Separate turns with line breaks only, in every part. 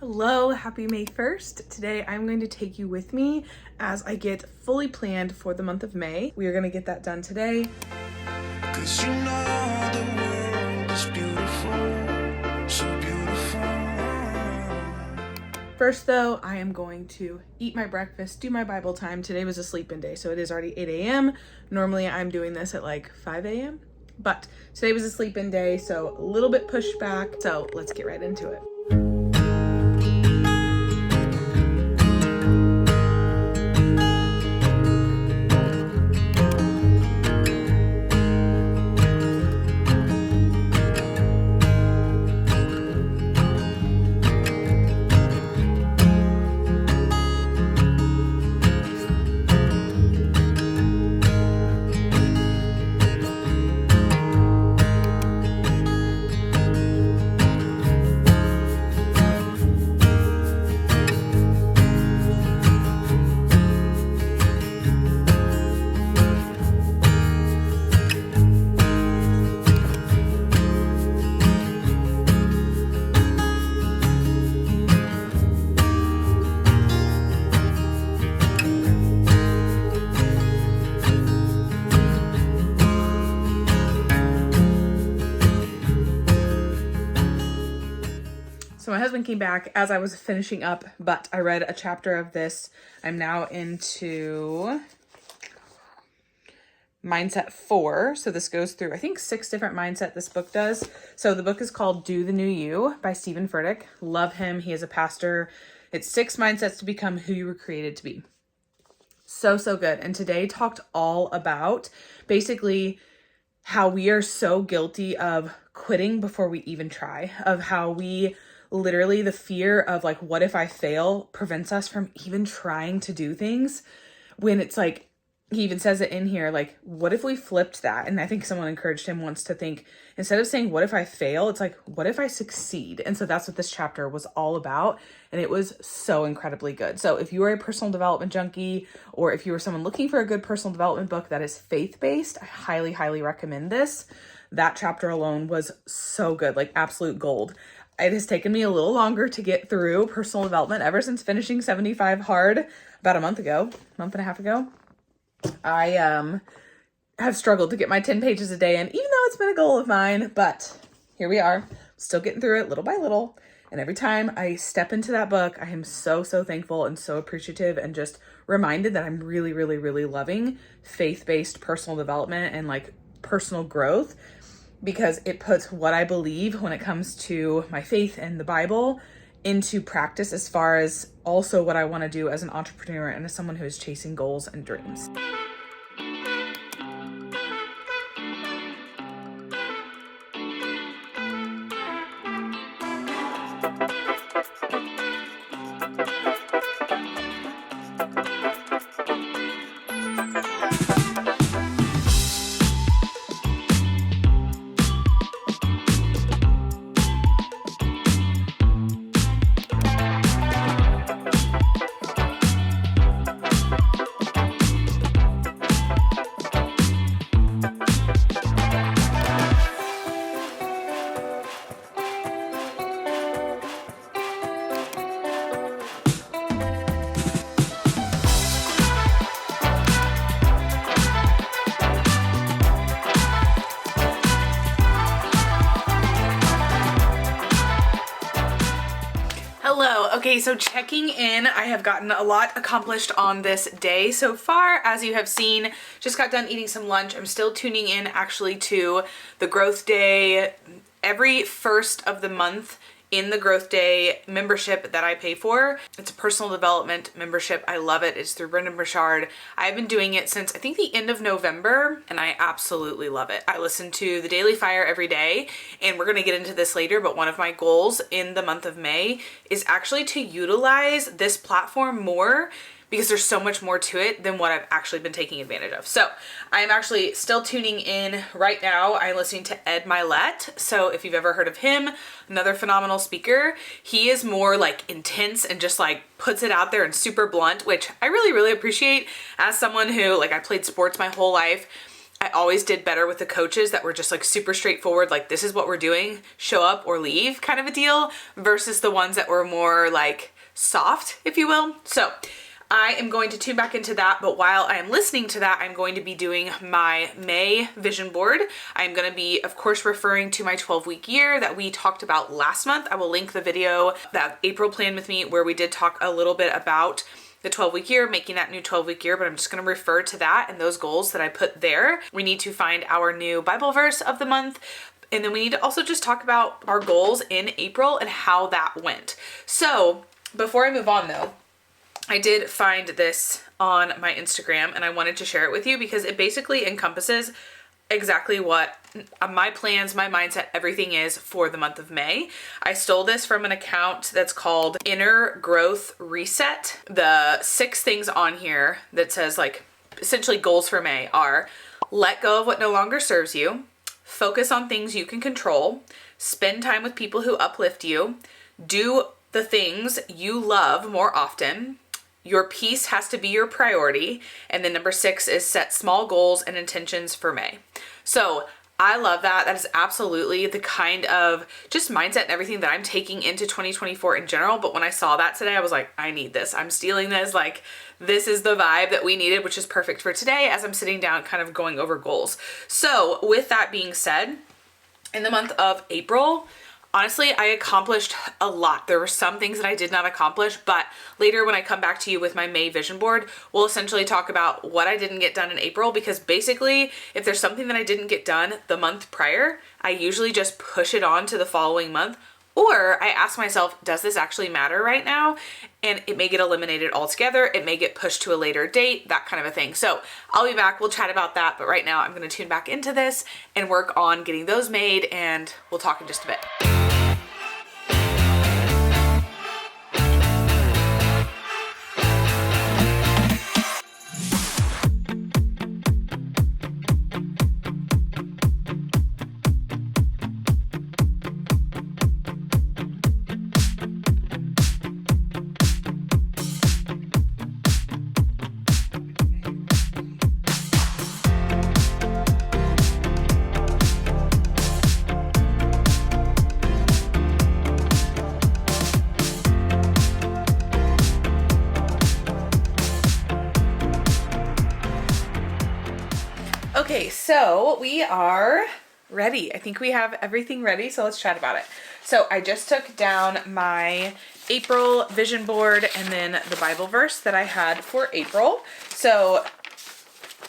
Hello, happy May 1st. Today I'm going to take you with me as I get fully planned for the month of May. We are going to get that done today. 'Cause you know the world is beautiful, so beautiful. First though, I am going to eat my breakfast, do my Bible time. Today was a sleep-in day, so it is already 8 a.m. Normally I'm doing this at like 5 a.m. But today was a sleep-in day, so a little bit pushed back. So let's get right into it. So my husband came back as I was finishing up, but I read a chapter of this. I'm now into mindset 4. So this goes through, I think, 6 different mindset this book does. So the book is called Do the New You by Furtick. Love him. He is a pastor. It's 6 mindsets to become who you were created to be. So good. And today talked all about basically how we are so guilty of quitting before we even try, of how we literally, the fear of like, what if I fail prevents us from even trying to do things, when it's like, he even says it in here, like, what if we flipped that? And I think someone encouraged him once to think, instead of saying, what if I fail? It's like, what if I succeed? And so that's what this chapter was all about. And it was so incredibly good. So if you are a personal development junkie, or if you are someone looking for a good personal development book that is faith-based, I highly recommend this. That chapter alone was so good, like absolute gold. It has taken me a little longer to get through personal development ever since finishing 75 hard about a month and a half ago. I have struggled to get my 10 pages a day in, even though it's been a goal of mine, but here we are, still getting through it little by little. And every time I step into that book, I am so thankful and so appreciative, and just reminded that I'm really loving faith-based personal development and like personal growth, because it puts what I believe when it comes to my faith and the Bible into practice, as far as also what I want to do as an entrepreneur and as someone who is chasing goals and dreams. Hello. Okay, so checking in, I have gotten a lot accomplished on this day so far. As you have seen, just got done eating some lunch. I'm still tuning in actually to the Growth Day every first of the month in the Growth Day membership that I pay for. It's a personal development membership. I love it. It's through Brendan Burchard. I've been doing it since I think the end of November, and I absolutely love it. I listen to the Daily Fire every day, and we're going to get into this later, but one of my goals in the month of May is actually to utilize this platform more, because there's so much more to it than what I've actually been taking advantage of. So I'm actually still tuning in right now. I'm listening to Ed Milet. So if you've ever heard of him, another phenomenal speaker, he is more like intense and just like puts it out there and super blunt, which I really appreciate as someone who, like, I played sports my whole life. I always did better with the coaches that were just like super straightforward, like this is what we're doing, show up or leave kind of a deal, versus the ones that were more like soft, if you will. So I am going to tune back into that, but while I am listening to that, I'm going to be doing my May vision board. I'm going to be, of course, referring to my 12-week year that we talked about last month. I will link the video that April planned with me where we did talk a little bit about the 12-week year, making that new 12-week year, but I'm just going to refer to that and those goals that I put there. We need to find our new Bible verse of the month. And then we need to also just talk about our goals in April and how that went. So before I move on though, I did find this on my Instagram and I wanted to share it with you because it basically encompasses exactly what my plans, my mindset, everything is for the month of May. I stole this from an account that's called Inner Growth Reset. The 6 things on here that says like essentially goals for May are: let go of what no longer serves you, focus on things you can control, spend time with people who uplift you, do the things you love more often, your peace has to be your priority. And then number 6 is set small goals and intentions for May. So I love that. That is absolutely the kind of just mindset and everything that I'm taking into 2024 in general. But when I saw that today, I was like, I need this. I'm stealing this. Like, this is the vibe that we needed, which is perfect for today as I'm sitting down kind of going over goals. So with that being said, in the month of April, honestly, I accomplished a lot. There were some things that I did not accomplish, but later when I come back to you with my May vision board, we'll essentially talk about what I didn't get done in April, because basically, if there's something that I didn't get done the month prior, I usually just push it on to the following month, or I ask myself, does this actually matter right now? And it may get eliminated altogether. It may get pushed to a later date, that kind of a thing. So I'll be back. We'll chat about that. But right now I'm going to tune back into this and work on getting those made, and we'll talk in just a bit. Okay, so we are ready. I think we have everything ready, so let's chat about it. So I just took down my April vision board and then the Bible verse that I had for April. So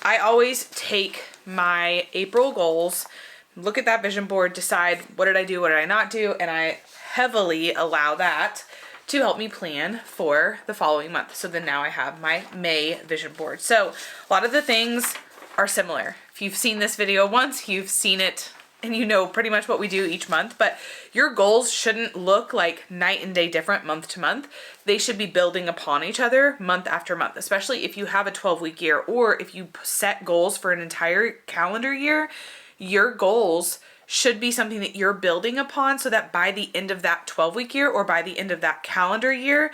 I always take my April goals, look at that vision board, decide what did I do, what did I not do, and I heavily allow that to help me plan for the following month. So then now I have my May vision board. So a lot of the things are similar. If you've seen this video once, you've seen it and you know pretty much what we do each month, but your goals shouldn't look like night and day different month to month. They should be building upon each other month after month, especially if you have a 12-week year, or if you set goals for an entire calendar year, your goals should be something that you're building upon, so that by the end of that 12-week year or by the end of that calendar year,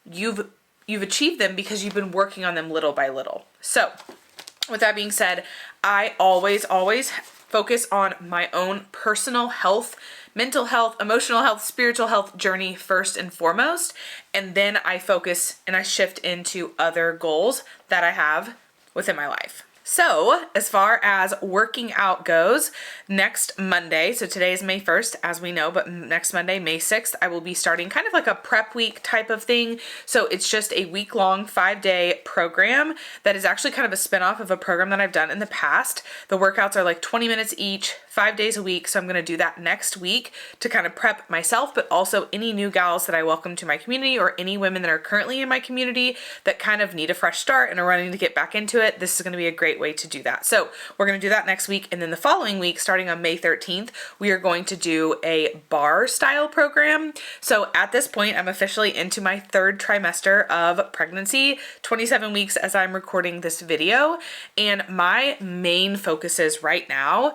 you've achieved them because you've been working on them little by little. So with that being said, I always focus on my own personal health, mental health, emotional health, spiritual health journey first and foremost. And then I focus and I shift into other goals that I have within my life. So as far as working out goes, next Monday, so today is May 1st, as we know, but next Monday, May 6th, I will be starting kind of like a prep week type of thing. So it's just a week-long, 5-day program that is actually kind of a spinoff of a program that I've done in the past. The workouts are like 20 minutes each, 5 days a week. So I'm going to do that next week to kind of prep myself, but also any new gals that I welcome to my community, or any women that are currently in my community that kind of need a fresh start and are running to get back into it. This is going to be a great way to do that. So we're going to do that next week. And then the following week, starting on May 13th, we are going to do a bar style program. So at this point, I'm officially into my 3rd trimester of pregnancy, 27 weeks as I'm recording this video. And my main focuses right now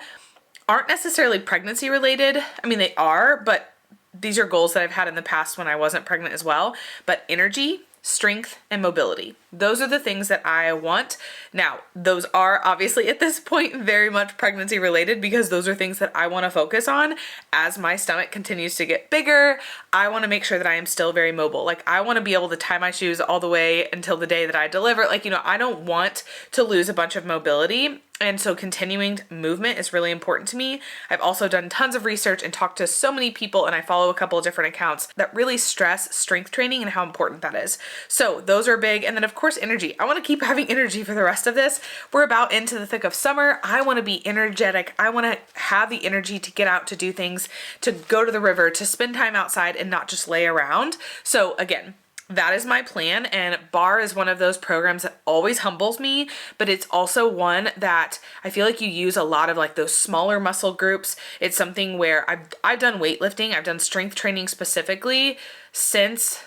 aren't necessarily pregnancy related. I mean, they are, but these are goals that I've had in the past when I wasn't pregnant as well. But energy, strength, and mobility. Those are the things that I want. Now, those are obviously at this point very much pregnancy related because those are things that I want to focus on as my stomach continues to get bigger. I want to make sure that I am still very mobile. Like, I want to be able to tie my shoes all the way until the day that I deliver. Like, you know, I don't want to lose a bunch of mobility. And so continuing movement is really important to me. I've also done tons of research and talked to so many people, and I follow a couple of different accounts that really stress strength training and how important that is. So those are big. And then of course, energy. I want to keep having energy for the rest of this. We're about into the thick of summer. I want to be energetic. I want to have the energy to get out, to do things, to go to the river, to spend time outside and not just lay around. So again, that is my plan, and BAR is one of those programs that always humbles me, but it's also one that I feel like you use a lot of like those smaller muscle groups. It's something where I've done weightlifting, I've done strength training specifically since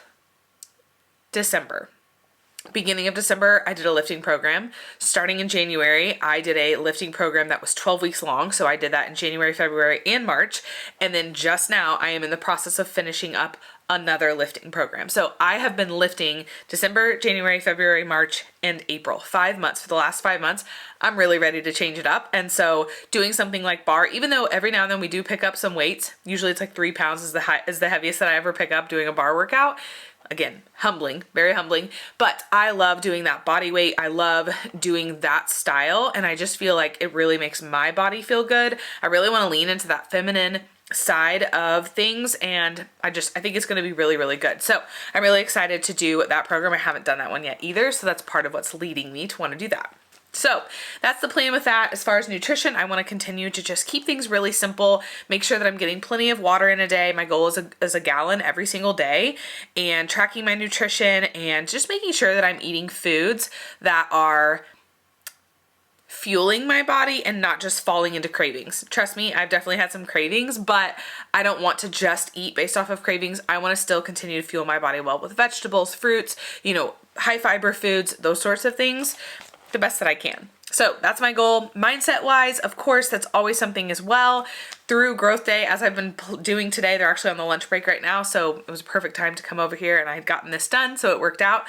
December. Beginning of December, I did a lifting program. Starting in January, I did a lifting program that was 12 weeks long. So I did that in January, February, and March. And then just now, I am in the process of finishing up another lifting program. So I have been lifting December, January, February, March, and April. 5 months. For the last 5 months, I'm really ready to change it up. And so doing something like BAR, even though every now and then we do pick up some weights, usually it's like 3 pounds is the heaviest that I ever pick up doing a BAR workout. Again, humbling, very humbling, but I love doing that body weight. I love doing that style, and I just feel like it really makes my body feel good. I really want to lean into that feminine side of things, and I think it's going to be really, really good. So I'm really excited to do that program. I haven't done that one yet either, so that's part of what's leading me to want to do that. So that's the plan with that. As far as nutrition, I want to continue to just keep things really simple, make sure that I'm getting plenty of water in a day. My goal is a gallon every single day, and tracking my nutrition and just making sure that I'm eating foods that are fueling my body and not just falling into cravings. Trust me, I've definitely had some cravings, but I don't want to just eat based off of cravings. I want to still continue to fuel my body well with vegetables, fruits, you know, high fiber foods, those sorts of things, the best that I can. So that's my goal. Mindset wise, of course, that's always something as well. Through growth day, as I've been doing today, they're actually on the lunch break right now. So it was a perfect time to come over here, and I had gotten this done. So it worked out.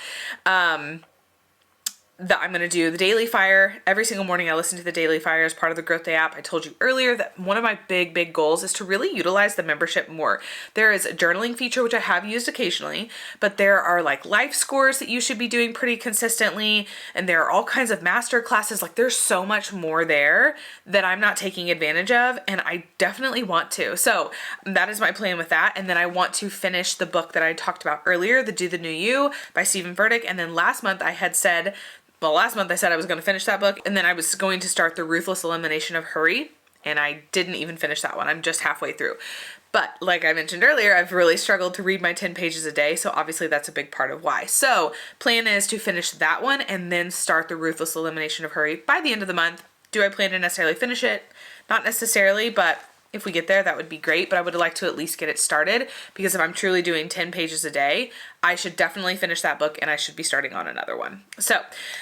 That I'm going to do the Daily Fire. Every single morning I listen to the Daily Fire as part of the Growth Day app. I told you earlier that one of my big goals is to really utilize the membership more. There is a journaling feature, which I have used occasionally, but there are like life scores that you should be doing pretty consistently. And there are all kinds of master classes. Like, there's so much more there that I'm not taking advantage of, and I definitely want to. So that is my plan with that. And then I want to finish the book that I talked about earlier, The Do the New You by Furtick. And then last month I said I was going to finish that book, and then I was going to start The Ruthless Elimination of Hurry, and I didn't even finish that one. I'm just halfway through. But like I mentioned earlier, I've really struggled to read my 10 pages a day, so obviously that's a big part of why. So plan is to finish that one and then start The Ruthless Elimination of Hurry by the end of the month. Do I plan to necessarily finish it? Not necessarily, but if we get there, that would be great, but I would like to at least get it started, because if I'm truly doing 10 pages a day, I should definitely finish that book, and I should be starting on another one. So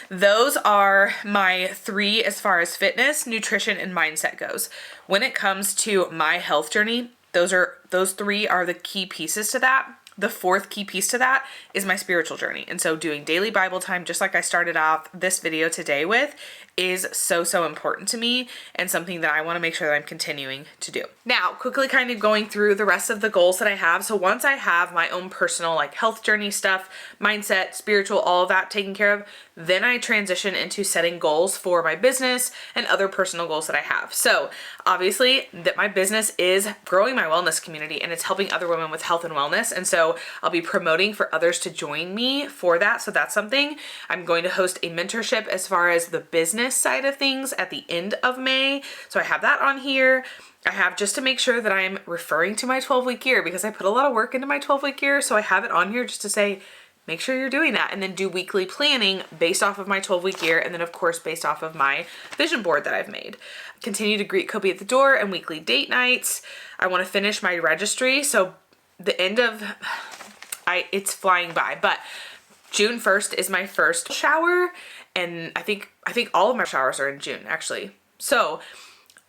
those are my 3 as far as fitness, nutrition, and mindset goes. When it comes to my health journey, those 3 are the key pieces to that. The 4th key piece to that is my spiritual journey. And so doing daily Bible time, just like I started off this video today with, is so important to me, and something that I want to make sure that I'm continuing to do. Now, quickly kind of going through the rest of the goals that I have. So once I have my own personal like health journey stuff, mindset, spiritual, all of that taken care of, then I transition into setting goals for my business and other personal goals that I have. So obviously that my business is growing my wellness community, and it's helping other women with health and wellness. And so I'll be promoting for others to join me for that. So that's something. I'm going to host a mentorship as far as the business side of things at the end of May. So I have that on here. I have, just to make sure that I'm referring to my 12-week year, because I put a lot of work into my 12-week year. So I have it on here just to say, make sure you're doing that, and then do weekly planning based off of my 12-week year. And then of course, based off of my vision board that I've made. Continue to greet Kobe at the door and weekly date nights. I want to finish my registry. So the end of, it's flying by, but June 1st is my first shower. And I think all of my showers are in June, actually. So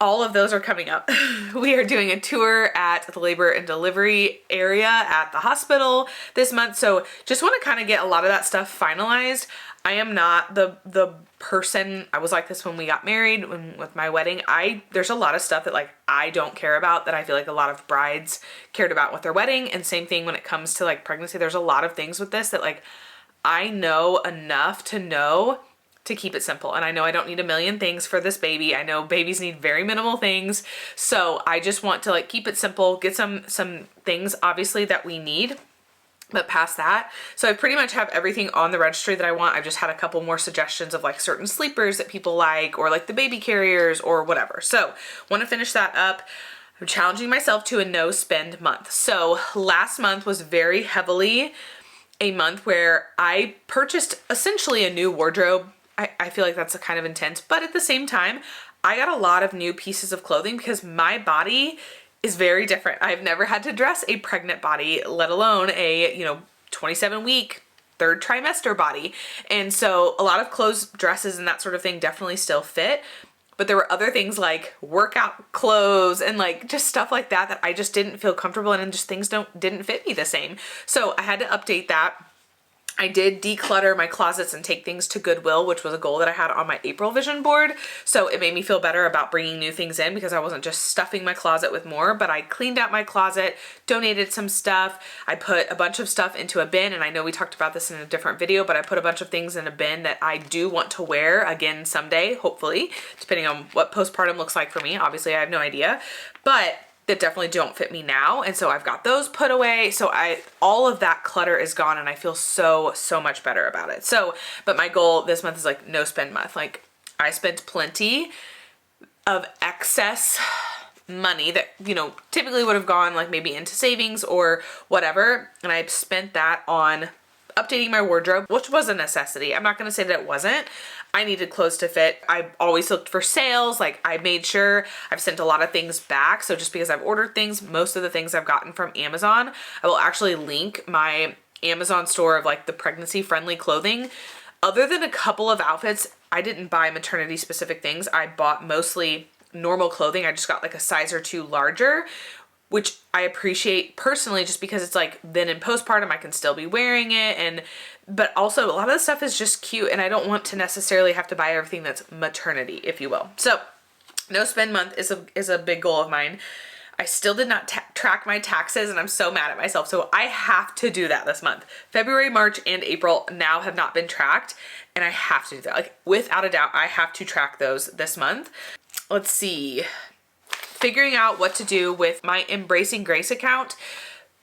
all of those are coming up. We are doing a tour at the labor and delivery area at the hospital this month. So just want to kind of get a lot of that stuff finalized. I am not the person, I was like this when we got married, with my wedding. There's a lot of stuff that like I don't care about that I feel like a lot of brides cared about with their wedding. And same thing when it comes to like pregnancy. There's a lot of things with this that like I know enough to know to keep it simple. And I know I don't need a million things for this baby. I know babies need very minimal things. So I just want to like keep it simple, get some things obviously that we need, but past that. So I pretty much have everything on the registry that I want. I've just had a couple more suggestions of like certain sleepers that people like, or like the baby carriers or whatever. So want to finish that up. I'm challenging myself to a no spend month. So last month was very heavily a month where I purchased essentially a new wardrobe. I feel like that's a kind of intense, but at the same time, I got a lot of new pieces of clothing because my body is very different. I've never had to dress a pregnant body, let alone a, 27-week, third trimester body. And so a lot of clothes, dresses, and that sort of thing definitely still fit. But there were other things like workout clothes and like just stuff like that I just didn't feel comfortable in, and just things didn't fit me the same. So I had to update that. I did declutter my closets and take things to Goodwill, which was a goal that I had on my April vision board. So it made me feel better about bringing new things in because I wasn't just stuffing my closet with more, but I cleaned out my closet, donated some stuff. I put a bunch of stuff into a bin, and I know we talked about this in a different video, but I put a bunch of things in a bin that I do want to wear again someday, hopefully, depending on what postpartum looks like for me. Obviously, I have no idea, but that definitely don't fit me now. And so I've got those put away. So all of that clutter is gone, and I feel so much better about it. So, but my goal this month is like no spend month. Like I spent plenty of excess money that, typically would have gone like maybe into savings or whatever. And I spent that on updating my wardrobe, which was a necessity. I'm not going to say that it wasn't. I needed clothes to fit. I always looked for sales. Like I made sure I've sent a lot of things back. So just because I've ordered things, most of the things I've gotten from Amazon, I will actually link my Amazon store of like the pregnancy friendly clothing. Other than a couple of outfits, I didn't buy maternity specific things. I bought mostly normal clothing. I just got like a size or two larger, which I appreciate personally just because it's like then in postpartum I can still be wearing it, but also a lot of the stuff is just cute, and I don't want to necessarily have to buy everything that's maternity, if you will. So no spend month is a big goal of mine. I still did not track my taxes, and I'm so mad at myself. So I have to do that this month. February, March, and April now have not been tracked, and I have to do that. Like without a doubt, I have to track those this month. Let's see. Figuring out what to do with my Embracing Grace account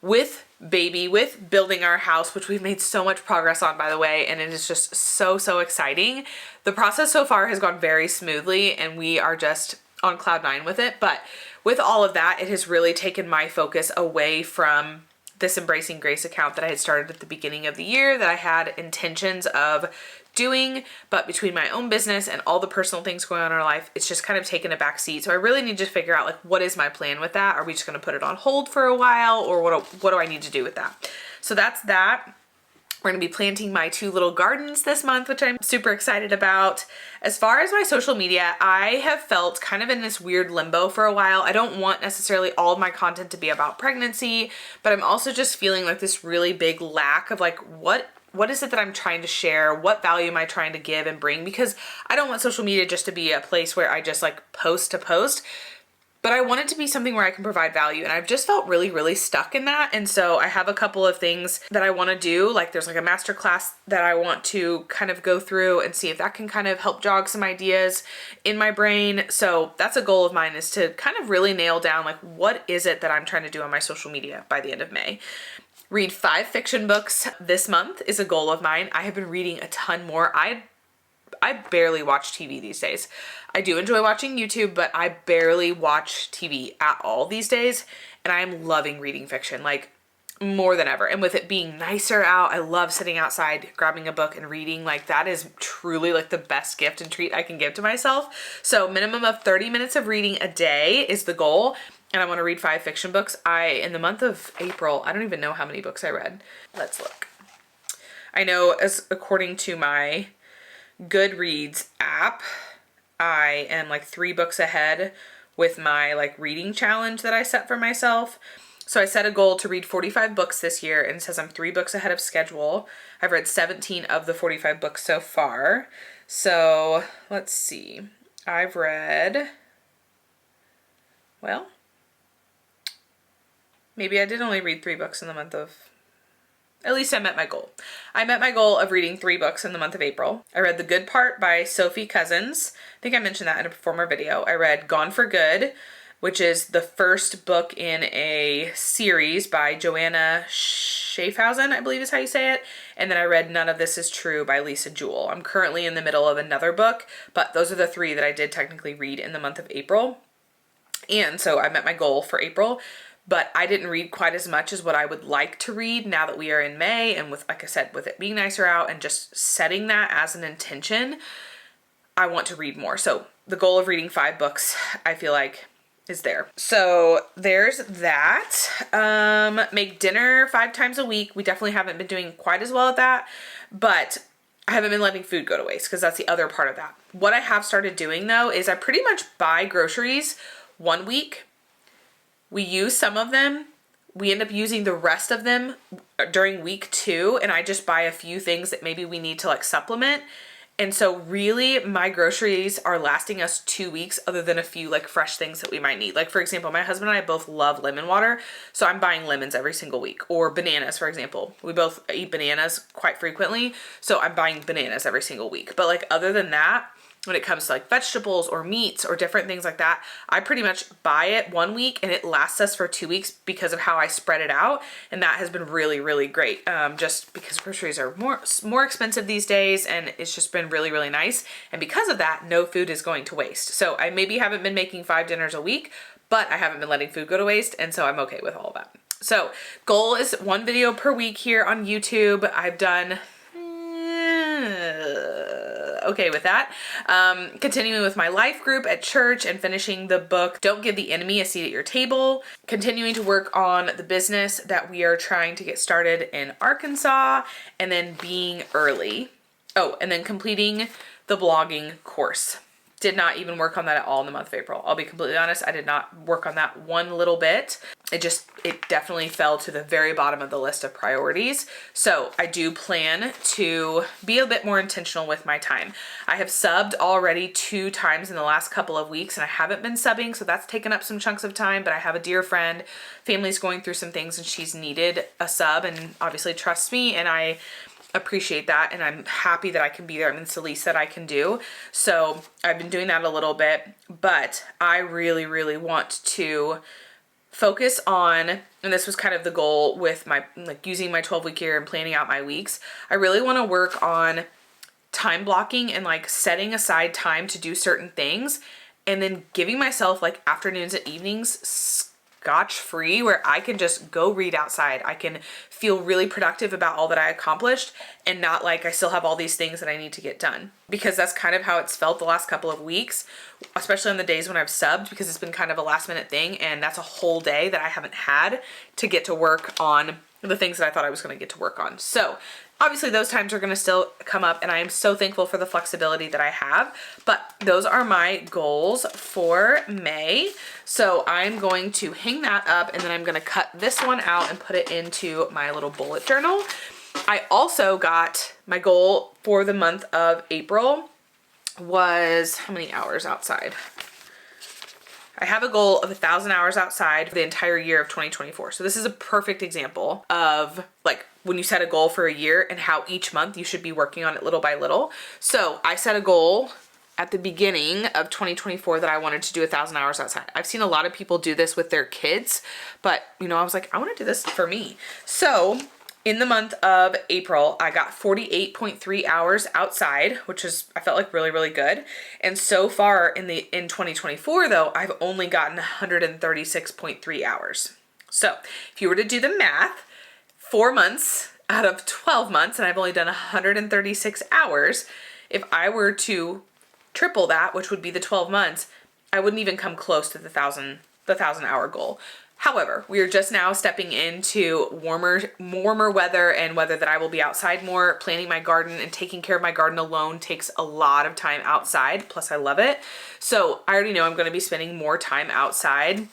with baby, with building our house, which we've made so much progress on, by the way, and it is just so exciting. The process so far has gone very smoothly, and we are just on cloud nine with it. But with all of that, it has really taken my focus away from this Embracing Grace account that I had started at the beginning of the year that I had intentions of doing, but between my own business and all the personal things going on in our life, it's just kind of taken a back seat. So I really need to figure out like, what is my plan with that? Are we just going to put it on hold for a while, or what do I need to do with that? So that's that. We're going to be planting my 2 little gardens this month, which I'm super excited about. As far as my social media, I have felt kind of in this weird limbo for a while. I don't want necessarily all of my content to be about pregnancy, but I'm also just feeling like this really big lack of like, what is it that I'm trying to share? What value am I trying to give and bring? Because I don't want social media just to be a place where I just like post to post, but I want it to be something where I can provide value. And I've just felt really stuck in that. And so I have a couple of things that I want to do. Like there's like a masterclass that I want to kind of go through and see if that can kind of help jog some ideas in my brain. So that's a goal of mine, is to kind of really nail down like, what is it that I'm trying to do on my social media by the end of May. Read 5 fiction books this month is a goal of mine. I have been reading a ton more. I barely watch TV these days. I do enjoy watching YouTube, but I barely watch TV at all these days. And I am loving reading fiction, like more than ever. And with it being nicer out, I love sitting outside, grabbing a book and reading. Like that is truly like the best gift and treat I can give to myself. So minimum of 30 minutes of reading a day is the goal. And I want to read 5 fiction books. In the month of April, I don't even know how many books I read. Let's look. I know, as according to my Goodreads app, I am like 3 books ahead with my like reading challenge that I set for myself. So I set a goal to read 45 books this year, and it says I'm 3 books ahead of schedule. I've read 17 of the 45 books so far. So let's see. I've read, well, maybe I did only read 3 books in the month of, at least I met my goal. I met my goal of reading 3 books in the month of April. I read The Good Part by Sophie Cousins. I think I mentioned that in a former video. I read Gone for Good, which is the first book in a series by Joanna Schaffhausen, I believe is how you say it. And then I read None of This Is True by Lisa Jewell. I'm currently in the middle of another book, but those are the 3 that I did technically read in the month of April. And so I met my goal for April, but I didn't read quite as much as what I would like to read now that we are in May. And with, like I said, with it being nicer out and just setting that as an intention, I want to read more. So the goal of reading 5 books, I feel like, is there. So there's that. Make dinner 5 times a week. We definitely haven't been doing quite as well at that, but I haven't been letting food go to waste because that's the other part of that. What I have started doing though is I pretty much buy groceries 1 week. We use some of them. We end up using the rest of them during week 2, and I just buy a few things that maybe we need to like supplement. And so really my groceries are lasting us 2 weeks other than a few like fresh things that we might need. Like for example, my husband and I both love lemon water. So I'm buying lemons every single week, or bananas, for example. We both eat bananas quite frequently. So I'm buying bananas every single week. But like other than that, when it comes to like vegetables or meats or different things like that, I pretty much buy it 1 week and it lasts us for 2 weeks because of how I spread it out. And that has been really, really great. Just because groceries are more expensive these days, and it's just been really, really nice. And because of that, no food is going to waste. So I maybe haven't been making 5 dinners a week, but I haven't been letting food go to waste. And so I'm okay with all of that. So goal is 1 video per week here on YouTube. I've done okay with that. Continuing with my life group at church and finishing the book, Don't Give the Enemy a Seat at Your Table. Continuing to work on the business that we are trying to get started in Arkansas, and then being early. Oh, and then completing the blogging course. Did not even work on that at all in the month of April. I'll be completely honest, I did not work on that one little bit. It definitely fell to the very bottom of the list of priorities. So I do plan to be a bit more intentional with my time. I have subbed already 2 times in the last couple of weeks, and I haven't been subbing, so that's taken up some chunks of time, but I have a dear friend, family's going through some things, and she's needed a sub and obviously trusts me, and I appreciate that, and I'm happy that I can be there, and it's the least that I can do. So I've been doing that a little bit, but I really, really want to focus on, and this was kind of the goal with my, like using my 12-week year and planning out my weeks. I really want to work on time blocking and like setting aside time to do certain things, and then giving myself like afternoons and evenings scotch free where I can just go read outside. I can feel really productive about all that I accomplished and not like I still have all these things that I need to get done, because that's kind of how it's felt the last couple of weeks, especially on the days when I've subbed, because it's been kind of a last minute thing, and that's a whole day that I haven't had to get to work on the things that I thought I was going to get to work on. So obviously those times are going to still come up, and I am so thankful for the flexibility that I have, but those are my goals for May. So I'm going to hang that up, and then I'm going to cut this one out and put it into my little bullet journal. I also got my goal for the month of April was how many hours outside? I have a goal of 1,000 hours outside for the entire year of 2024. So this is a perfect example of like when you set a goal for a year and how each month you should be working on it little by little. So I set a goal at the beginning of 2024 that I wanted to do 1,000 hours outside. I've seen a lot of people do this with their kids, but you know, I was like, I want to do this for me. So in the month of April, I got 48.3 hours outside, which is, I felt like really, really good. And so far in 2024 though, I've only gotten 136.3 hours. So if you were to do the math, 4 months out of 12 months, and I've only done 136 hours, if I were to triple that, which would be the 12 months, I wouldn't even come close to the 1,000 hour goal. However, we are just now stepping into warmer weather and weather that I will be outside more. Planting my garden and taking care of my garden alone takes a lot of time outside. Plus I love it. So I already know I'm going to be spending more time outside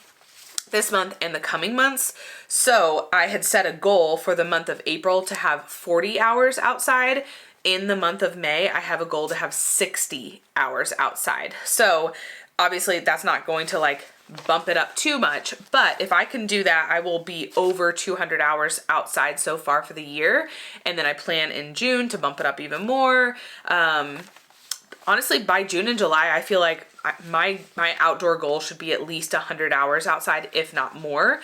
this month and the coming months. So I had set a goal for the month of April to have 40 hours outside. In the month of May, I have a goal to have 60 hours outside. So obviously that's not going to like bump it up too much, but if I can do that, I will be over 200 hours outside so far for the year. And then I plan in June to bump it up even more. Honestly, by June and July, I feel like my outdoor goal should be at least 100 hours outside, if not more.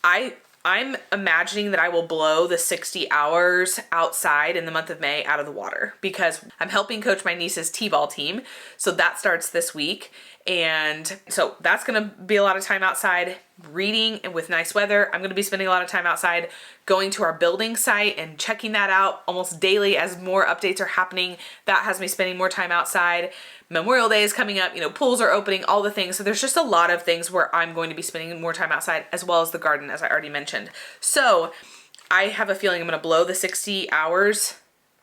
I'm imagining that I will blow the 60 hours outside in the month of May out of the water, because I'm helping coach my niece's t-ball team. So that starts this week. And so that's going to be a lot of time outside reading, and with nice weather, I'm going to be spending a lot of time outside going to our building site and checking that out almost daily as more updates are happening. That has me spending more time outside. Memorial Day is coming up, you know, pools are opening, all the things. So there's just a lot of things where I'm going to be spending more time outside, as well as the garden, as I already mentioned. So I have a feeling I'm going to blow the 60 hours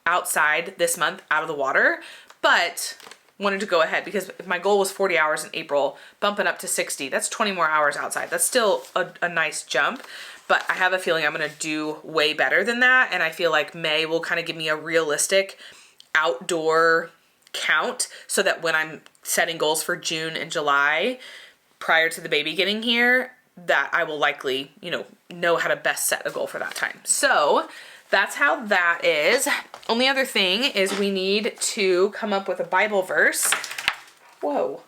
outside this month out of the water, but wanted to go ahead because if my goal was 40 hours in April, bumping up to 60, that's 20 more hours outside. That's still a nice jump, but I have a feeling I'm going to do way better than that. And I feel like May will kind of give me a realistic outdoor count, so that when I'm setting goals for June and July prior to the baby getting here, that I will likely, you know how to best set a goal for that time. So that's how that is. Only other thing is we need to come up with a Bible verse. Whoa.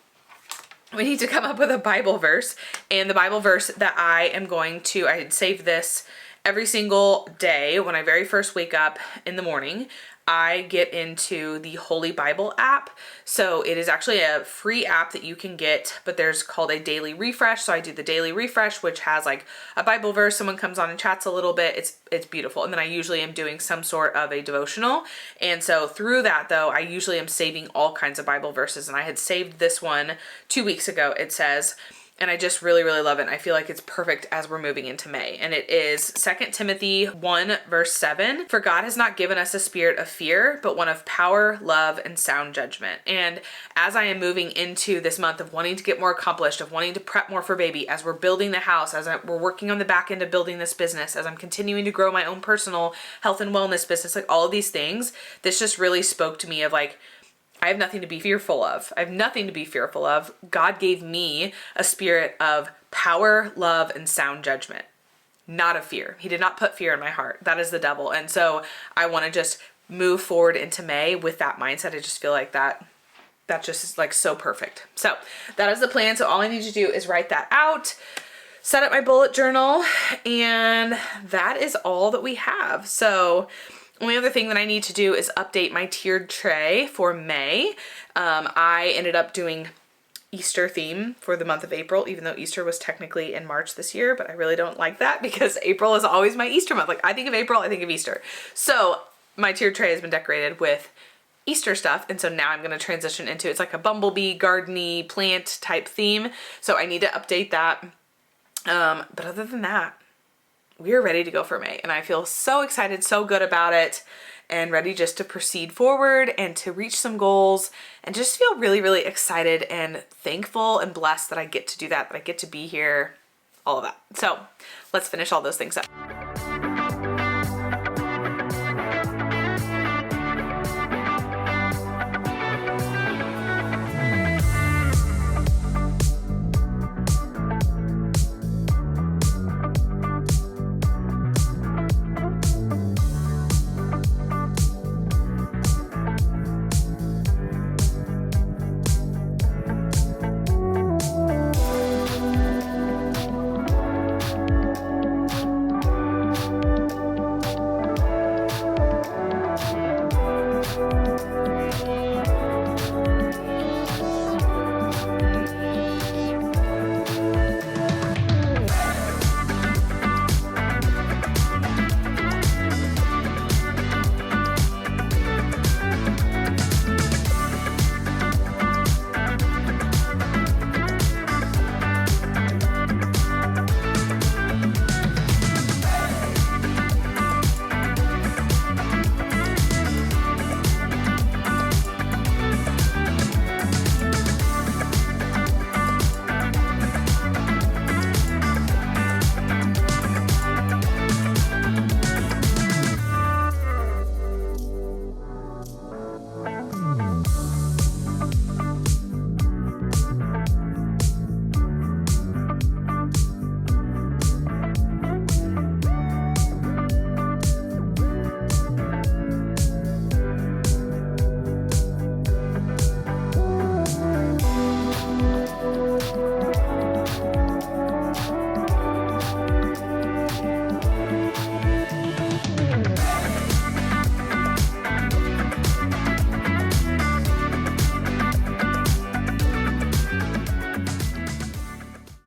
We need to come up with a Bible verse, and the Bible verse that I had saved this every single day when I very first wake up in the morning. I get into the Holy Bible app. So it is actually a free app that you can get, but there's called a daily refresh. So I do the daily refresh, which has like a Bible verse. Someone comes on and chats a little bit. It's beautiful. And then I usually am doing some sort of a devotional. And so through that though, I usually am saving all kinds of Bible verses. And I had saved this one 2 weeks ago. It says, and I just really, really love it. And I feel like it's perfect as we're moving into May. And it is 2 Timothy 1 verse 7. For God has not given us a spirit of fear, but one of power, love, and sound judgment. And as I am moving into this month of wanting to get more accomplished, of wanting to prep more for baby, as we're building the house, we're working on the back end of building this business, as I'm continuing to grow my own personal health and wellness business, like all of these things, this just really spoke to me of like, I have nothing to be fearful of. I have nothing to be fearful of. God gave me a spirit of power, love, and sound judgment, not of fear. He did not put fear in my heart. That is the devil. And so I want to just move forward into May with that mindset. I just feel like that just is like so perfect. So that is the plan. So all I need to do is write that out, set up my bullet journal, and that is all that we have. So only other thing that I need to do is update my tiered tray for May. I ended up doing Easter theme for the month of April, even though Easter was technically in March this year, but I really don't like that because April is always my Easter month. Like I think of April, I think of Easter. So my tiered tray has been decorated with Easter stuff, and so now I'm going to transition into, it's like a bumblebee, gardeny, plant type theme. So I need to update that. But other than that, we're ready to go for May, and I feel so excited, so good about it, and ready just to proceed forward and to reach some goals, and just feel really, really excited and thankful and blessed that I get to do that I get to be here, all of that. So let's finish all those things up.